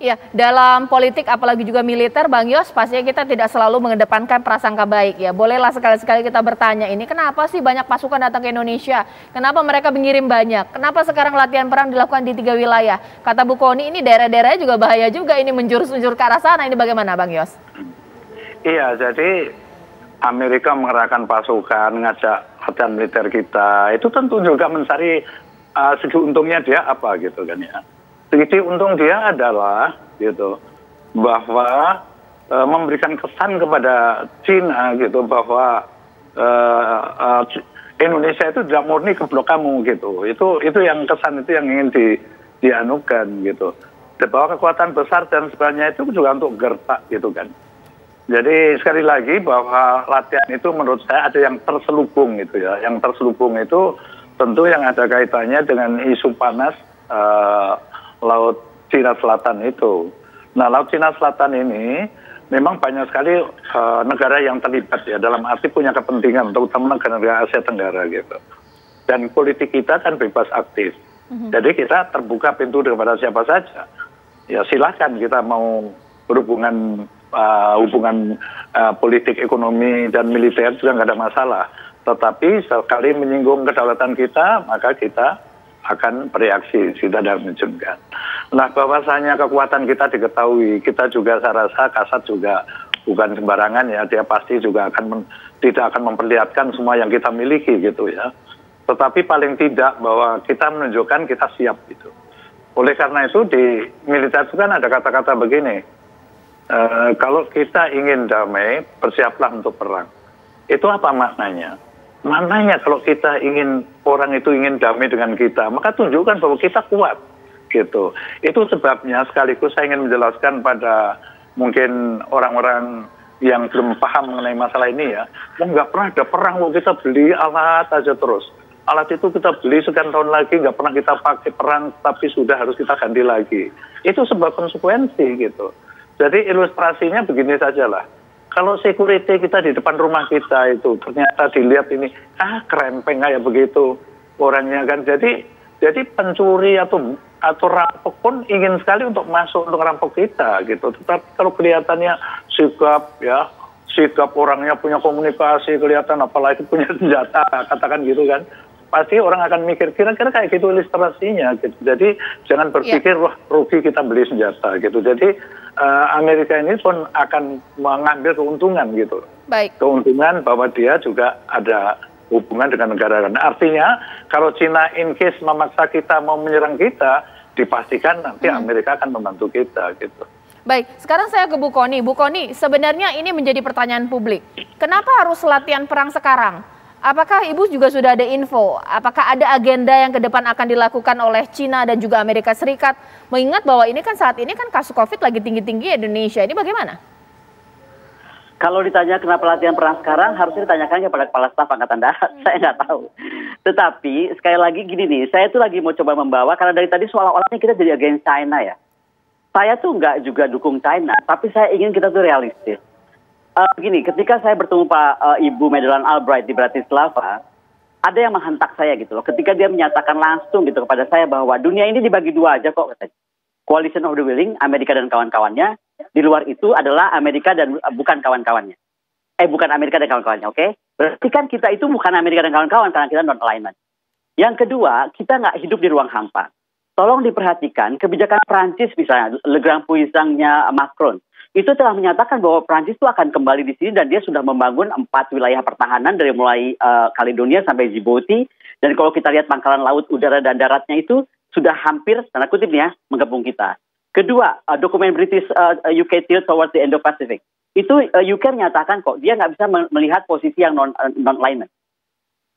Ya, dalam politik apalagi juga militer, Bang Yos, pastinya kita tidak selalu mengedepankan prasangka baik ya. Bolehlah sekali-sekali kita bertanya, ini kenapa sih banyak pasukan datang ke Indonesia? Kenapa mereka mengirim banyak? Kenapa sekarang latihan perang dilakukan di 3 wilayah? Kata Bu Kony, ini daerah-daerahnya juga bahaya juga, ini menjurus-menjurus ke arah sana. Ini bagaimana, Bang Yos? Iya, jadi Amerika mengerahkan pasukan, ngajak latihan militer kita, itu tentu juga mencari segi untungnya dia apa gitu kan ya. Segi untung dia adalah gitu bahwa memberikan kesan kepada Cina gitu bahwa Indonesia itu tidak murni ke blok kamu gitu. Itu yang kesan itu yang ingin dianukan gitu. Bahwa kekuatan besar dan sebagainya itu juga untuk gertak gitu kan. Jadi sekali lagi bahwa latihan itu menurut saya ada yang terselubung gitu ya. Yang terselubung itu tentu yang ada kaitannya dengan isu panas Laut Cina Selatan itu. Nah, Laut Cina Selatan ini memang banyak sekali negara yang terlibat ya, dalam arti punya kepentingan, terutama negara-negara Asia Tenggara gitu. Dan politik kita kan bebas aktif. Jadi kita terbuka pintu kepada siapa saja. Ya silakan kita mau berhubungan hubungan politik, ekonomi, dan militer juga nggak ada masalah. Tetapi sekali menyinggung kedaulatan kita, maka kita akan bereaksi, tidak ada menunjukkan. Nah, bahwasanya kekuatan kita diketahui, kita juga saya rasa Kasat juga bukan sembarangan ya, dia pasti juga tidak akan memperlihatkan semua yang kita miliki gitu ya. Tetapi paling tidak bahwa kita menunjukkan kita siap gitu. Oleh karena itu di militer itu kan ada kata-kata begini, kalau kita ingin damai, bersiaplah untuk perang. Itu apa maknanya? Maknanya kalau kita ingin, orang itu ingin damai dengan kita, maka tunjukkan bahwa kita kuat gitu. Itu sebabnya sekaligus saya ingin menjelaskan pada mungkin orang-orang yang belum paham mengenai masalah ini ya. Nggak pernah ada perang, kita beli alat aja terus. Alat itu kita beli sekian tahun lagi, nggak pernah kita pakai perang, tapi sudah harus kita ganti lagi. Itu sebuah konsekuensi gitu. Jadi ilustrasinya begini saja lah. Kalau security kita di depan rumah kita itu ternyata dilihat ini kerempeng kayak begitu orangnya kan. Jadi pencuri atau rampok pun ingin sekali untuk masuk untuk rampok kita gitu. Tetapi kalau kelihatannya sikap orangnya punya komunikasi, kelihatan apalagi punya senjata, katakan gitu kan. Pasti orang akan mikir kira-kira kayak gitu ilustrasinya gitu. Jadi jangan berpikir wah rugi kita beli senjata gitu. Jadi Amerika ini pun akan mengambil keuntungan gitu. Baik. Keuntungan bahwa dia juga ada hubungan dengan negara lain. Artinya kalau Cina in case memaksa kita mau menyerang kita, dipastikan nanti Amerika akan membantu kita gitu. Baik, sekarang saya ke Bu Kony. Bu Kony, sebenarnya ini menjadi pertanyaan publik. Kenapa harus latihan perang sekarang? Apakah Ibu juga sudah ada info? Apakah ada agenda yang ke depan akan dilakukan oleh Cina dan juga Amerika Serikat? Mengingat bahwa ini kan saat ini kan kasus COVID lagi tinggi-tinggi di Indonesia. Ini bagaimana? Kalau ditanya kenapa latihan perang sekarang, harusnya ditanyakan kepada Kepala Staf Angkatan Darat. Saya nggak tahu. Tetapi sekali lagi gini nih, saya tuh lagi mau coba membawa, karena dari tadi seolah-olahnya kita jadi against China ya. Saya tuh nggak juga dukung China, tapi saya ingin kita tuh realistis. Begini, ketika saya bertemu Ibu Madeleine Albright di Bratislava, ada yang menghentak saya gitu loh. Ketika dia menyatakan langsung gitu kepada saya bahwa dunia ini dibagi dua aja kok katanya. Coalition of the Willing, Amerika dan kawan-kawannya. Di luar itu adalah Amerika dan bukan kawan-kawannya. Bukan Amerika dan kawan-kawannya, oke? Berarti kan kita itu bukan Amerika dan kawan-kawan karena kita non-alignment. Yang kedua, kita nggak hidup di ruang hampa. Tolong diperhatikan kebijakan Prancis misalnya, Le Grand Puissantnya Macron. Itu telah menyatakan bahwa Prancis itu akan kembali di sini dan dia sudah membangun 4 wilayah pertahanan dari mulai Caledonia sampai Djibouti. Dan kalau kita lihat pangkalan laut, udara, dan daratnya itu sudah hampir, tanda kutip ya, menggabung kita. Kedua, dokumen British UK Tilt Towards the Indo-Pacific. Itu UK menyatakan kok dia nggak bisa melihat posisi yang non-alignment.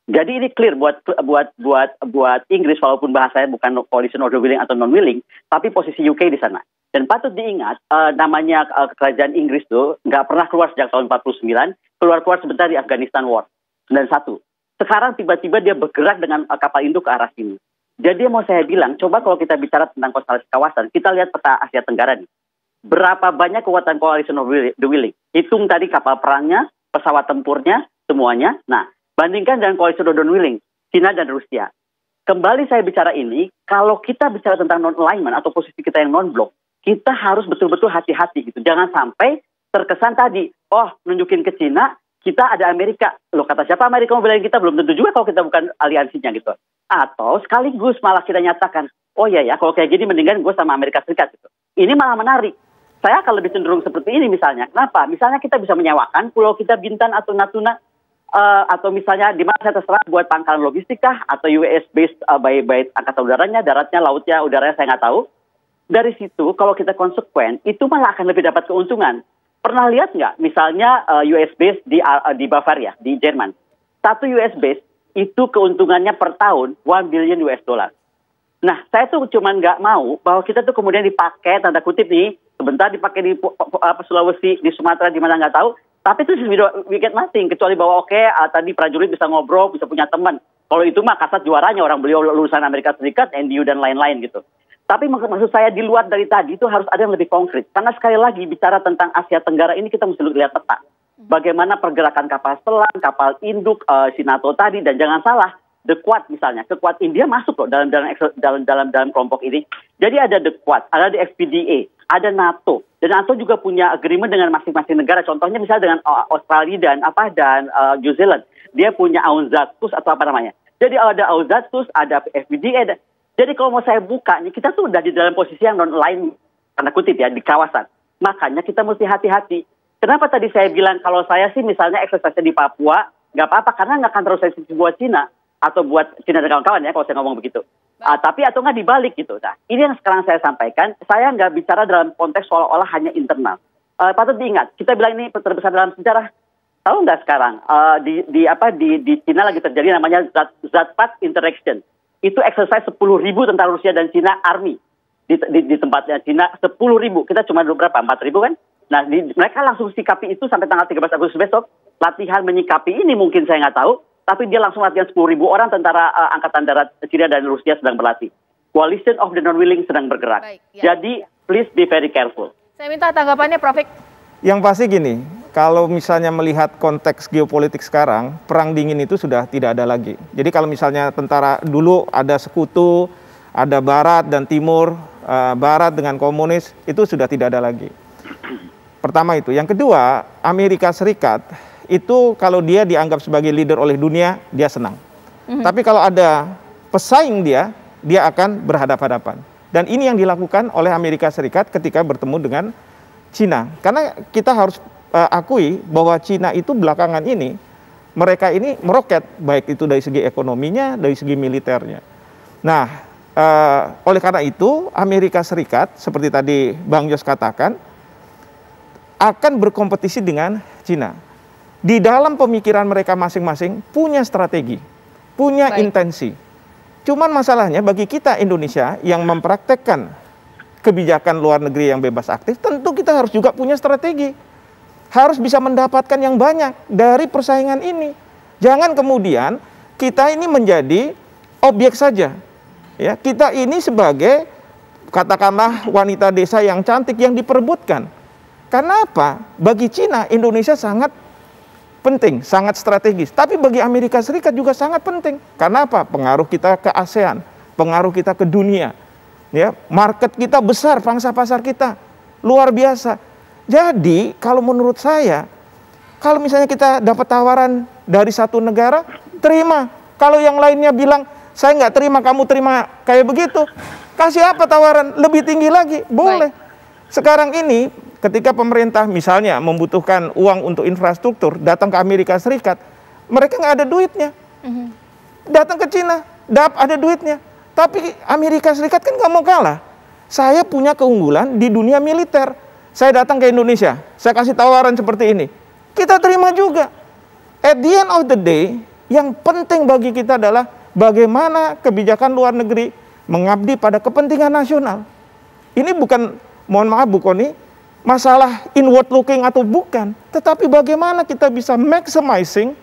Jadi ini clear buat Inggris, walaupun bahasanya bukan coalition of the willing atau non-willing, tapi posisi UK di sana. Dan patut diingat, namanya kerajaan Inggris tuh nggak pernah keluar sejak tahun 49, keluar sebentar di Afghanistan War 91. Sekarang tiba-tiba dia bergerak dengan kapal induk ke arah sini. Jadi mau saya bilang, coba kalau kita bicara tentang konstelasi kawasan, kita lihat peta Asia Tenggara nih. Berapa banyak kekuatan coalition of the willing? Hitung tadi kapal perangnya, pesawat tempurnya, semuanya. Nah, bandingkan dengan coalition of the willing, China dan Rusia. Kembali saya bicara ini, kalau kita bicara tentang non-alignment atau posisi kita yang non-blok, kita harus betul-betul hati-hati gitu. Jangan sampai terkesan tadi, oh nunjukin ke Cina, kita ada Amerika. Loh kata siapa Amerika mau belain kita? Belum tentu juga kalau kita bukan aliansinya gitu. Atau sekaligus malah kita nyatakan, oh iya ya kalau kayak gini mendingan gue sama Amerika Serikat gitu. Ini malah menarik. Saya akan lebih cenderung seperti ini misalnya. Kenapa? Misalnya kita bisa menyewakan pulau kita Bintan atau Natuna, atau misalnya di mana saya terserah buat pangkalan logistik kah, atau US based by angkatan udaranya, daratnya, lautnya, udaranya saya nggak tahu. Dari situ kalau kita konsekuen itu malah akan lebih dapat keuntungan. Pernah lihat nggak misalnya US base di Bavaria di Jerman, satu US base itu keuntungannya per tahun 1 billion US dollar. Nah saya tuh cuman nggak mau bahwa kita tuh kemudian dipakai tanda kutip nih sebentar dipakai di Sulawesi, di Sumatera, di mana nggak tahu. Tapi itu we get nothing, kecuali bahwa tadi prajurit bisa ngobrol, bisa punya teman. Kalau itu mah Kasat juaranya, orang beliau lulusan Amerika Serikat, NDU dan lain-lain gitu. Tapi maksud saya di luar dari tadi itu harus ada yang lebih konkret. Karena sekali lagi bicara tentang Asia Tenggara ini kita mesti lihat peta. Bagaimana pergerakan kapal selam, kapal induk, si NATO tadi, dan jangan salah, The Quad misalnya. The Quad India masuk loh dalam kelompok ini. Jadi ada The Quad, ada di FPDA, ada NATO. Dan NATO juga punya agreement dengan masing-masing negara. Contohnya misalnya dengan Australia dan New Zealand. Dia punya AUKUS atau apa namanya. Jadi ada AUKUS, ada FPDA. Jadi kalau mau saya buka, kita tuh udah di dalam posisi yang non-lain, tanda kutip ya, di kawasan. Makanya kita mesti hati-hati. Kenapa tadi saya bilang kalau saya sih misalnya eksersis di Papua, nggak apa-apa karena nggak akan terus sensitif buat Cina. Atau buat Cina dan kawan-kawan ya kalau saya ngomong begitu. Tapi atau nggak dibalik gitu. Nah, ini yang sekarang saya sampaikan. Saya nggak bicara dalam konteks seolah-olah hanya internal. Patut diingat, kita bilang ini terbesar dalam sejarah. Tahu nggak sekarang di Cina lagi terjadi namanya Zatpat Interaction. Itu exercise 10.000 tentara Rusia dan Cina Army di tempatnya Cina 10.000. Kita cuma berapa? 4.000 kan? Nah, mereka langsung sikapi itu sampai tanggal 13 Agustus besok. Latihan menyikapi ini mungkin saya nggak tahu. Tapi dia langsung latihan 10.000 orang tentara Angkatan Darat Cina dan Rusia sedang berlatih. Coalition of the Non-Willing sedang bergerak. Baik, ya. Jadi, please be very careful. Saya minta tanggapannya, Prof. Yang pasti gini, kalau misalnya melihat konteks geopolitik sekarang, perang dingin itu sudah tidak ada lagi. Jadi kalau misalnya tentara dulu ada sekutu, ada Barat dan Timur, Barat dengan komunis, itu sudah tidak ada lagi. Pertama itu. Yang kedua, Amerika Serikat, itu kalau dia dianggap sebagai leader oleh dunia, dia senang. Tapi kalau ada pesaing dia akan berhadapan-hadapan. Dan ini yang dilakukan oleh Amerika Serikat ketika bertemu dengan Cina. Karena kita harus akui bahwa Cina itu belakangan ini, mereka ini meroket, baik itu dari segi ekonominya, dari segi militernya. Nah, oleh karena itu, Amerika Serikat, seperti tadi Bang Yos katakan, akan berkompetisi dengan Cina. Di dalam pemikiran mereka masing-masing punya strategi, punya intensi. Cuman masalahnya bagi kita Indonesia yang mempraktekkan kebijakan luar negeri yang bebas aktif, tentu kita harus juga punya strategi. Harus bisa mendapatkan yang banyak dari persaingan ini. Jangan kemudian kita ini menjadi objek saja. Ya, kita ini sebagai katakanlah wanita desa yang cantik yang diperebutkan. Karena apa? Bagi Cina, Indonesia sangat penting, sangat strategis. Tapi bagi Amerika Serikat juga sangat penting. Karena apa? Pengaruh kita ke ASEAN, pengaruh kita ke dunia. Ya, market kita besar, pangsa pasar kita luar biasa. Jadi, kalau menurut saya, kalau misalnya kita dapat tawaran dari satu negara, terima. Kalau yang lainnya bilang, saya nggak terima, kamu terima kayak begitu. Kasih apa tawaran? Lebih tinggi lagi? Boleh. Sekarang ini, ketika pemerintah misalnya membutuhkan uang untuk infrastruktur, datang ke Amerika Serikat, mereka nggak ada duitnya. Datang ke Cina, ada duitnya. Tapi Amerika Serikat kan nggak mau kalah. Saya punya keunggulan di dunia militer. Saya datang ke Indonesia, saya kasih tawaran seperti ini. Kita terima juga. At the end of the day, yang penting bagi kita adalah bagaimana kebijakan luar negeri mengabdi pada kepentingan nasional. Ini bukan, mohon maaf Bu Koni, masalah inward looking atau bukan, tetapi bagaimana kita bisa maximizing,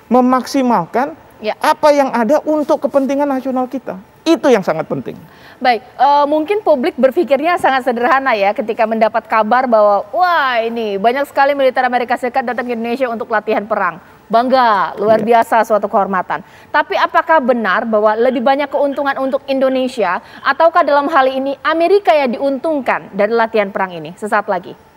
memaksimalkan apa yang ada untuk kepentingan nasional kita. Itu yang sangat penting. Baik, mungkin publik berpikirnya sangat sederhana ya ketika mendapat kabar bahwa wah ini banyak sekali militer Amerika Serikat datang ke Indonesia untuk latihan perang. bangga, luar biasa, suatu kehormatan. Tapi apakah benar bahwa lebih banyak keuntungan untuk Indonesia ataukah dalam hal ini Amerika yang diuntungkan dari latihan perang ini? Sesaat lagi.